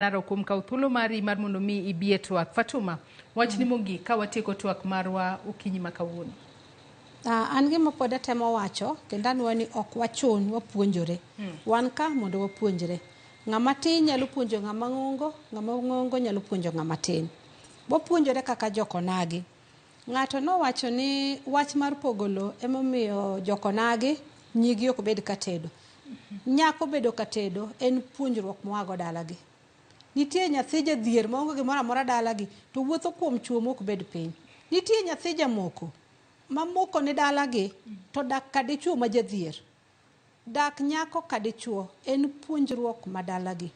Naro kuom kaw thuolo mari mar mondo mi ibie twak. Fatuma, wach ni mogik ka watieko twak marwa okinyi ma kawuono. An gima pod atemo wacho kendo anwa ni ok wachun wapuonjore. Wan ka mondo wapuonjre. Ng'ama tin nyalo puonjo ng'ama ng'ongo nyalo puonjo ng'ama tin. Wapuonjore kaka jokonagi. Ng'ato nowacho ni wach mar pogolo emomiyo jokonagi nyigi ok bed katedo. Nyako bedo katedo en puonjruok moago dalagi. Nitie nyathi jadhier maonge gimoro amora dalagi to wuotho kuom chuo mok bed piny. Nitie nyathi jamoko mamoko ne dalagi to dak kadichuo ma jadhier. Dak nyako kadichuo en puonjruok madalagi.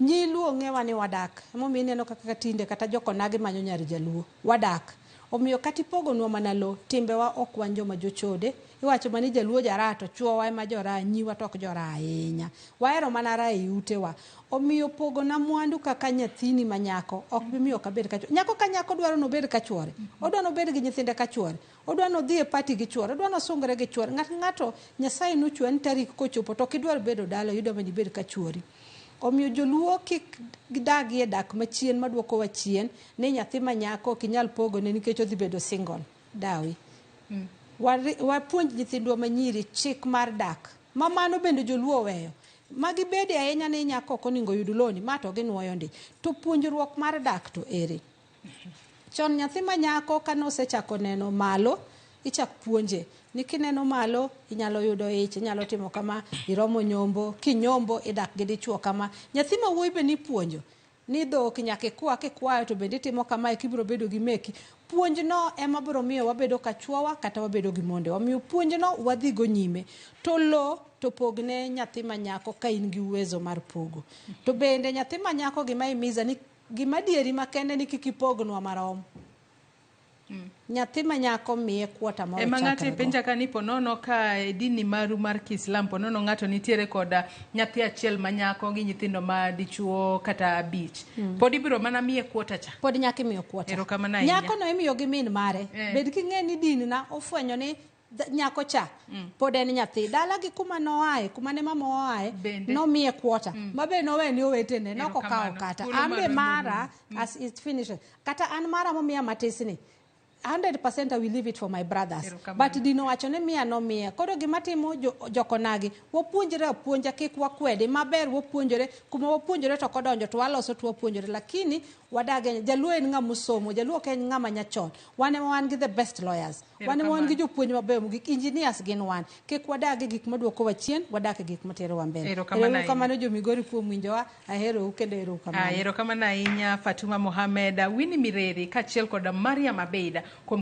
Nyiluo ng'ewa ni wadak. Emomiyo ineno kaka tinde kata jokonagi manyo nyar jaluo. Wadak. Omiyo kati pogonwa mana lo timbewa ok wan joma jochode. Iwacho mani jaluo jarato chuowa ema jora nyiwa tok jora ahinya. Wahero mana ra e utewa. Omiyo pogona mwandu kaka nyathini manyako ok bimiyo ka bed kachuore. Nyako ka nyako dwaro no bed kachuore. Odwa no bed gi nyithinde kachuore. Odwa no dhi e party gi chuore. Odwa no sungre gi chuore. Ng'ato Nyasaye nochwen tarik kochopo to kidwar bedo dala yudo mani bed kachuori. Omiyo joluo kik gidagi e dak machien maduoko wa chien ni nyathi manyako kinyal pogone nikech odhi bedo single dawi. Wapuonj nyithindwa manyiri chik mar dak. Mamano bende joluo weyo. Magi bede ahinya ni nyako ok oningo yud loni ma to ginuoyo ndi. To puonjruok mar dak to ere. Chon nyathi manyako kanosechako neno malo ichak puonje. Ni kineno malo inyalo yudo ich, inyalo timo kama, iromo nyombo, kinyombo idak gi dichuo kama. Nyathi ma wuoyi be ni puonjo. Ni dhok nyaka ikwayo to bende timo kama kibiro bedo gi meki. Puonj no ema biro miyo wabedo kachuowa kata wabedo gi monde. Omiyo puonj no wadhi go nyime. To lo to pogne nyathi manyako ka in gi uwezo mar pogo. To bende nyathi manyako gima imiza ni gima dieri makende ni kik ipognwa marom. Nyathi manyako miye kuota moro chakre go. Ng'ate penja ka ni ponono ka dini maru mar Kiislam ponono ng'ato nitiere koda nyathi achiel manyako gi nyithindo ma dichuo kata abich. Pod ibiro mana miye kuota cha. Pod nyaki miyo kuota. Nyako no imiyo gi min mare. Bed king'e ni din na ofwenyo ni nyako cha pod en nyathi. Dalagi kuma noae, kuma ne mama oae no miye kuota. Mabe nowe ni owetene no kokao kata. Ambe mara as it finishes. Kata an mara momiya matisni. 100% I will leave it for my brothers. But dino wacho ne miya no miya. Koro gima timo jokonagi. Wapuonjore puonja kik wakwede. Maber wapuonjore. Kuma wapuonjore to kodonjo to waloso to wapuonjore. Lakini wadage jaluo en ng'ama osomo. Jaluo ok en ng'ama nyachon. Wan gi the best lawyers. Wan gi jopuonj maber mogik. Engineers gin wan. Kik wadage gik maduoko wa chien. Wadake gik matero wa mbele. Erokamano jomigori kuom winjowa. Ahero ukendo erokamano. Erokamano ahinya Fatuma Mohammed, Winnie Mireri kachiel koda Maria Mabeida.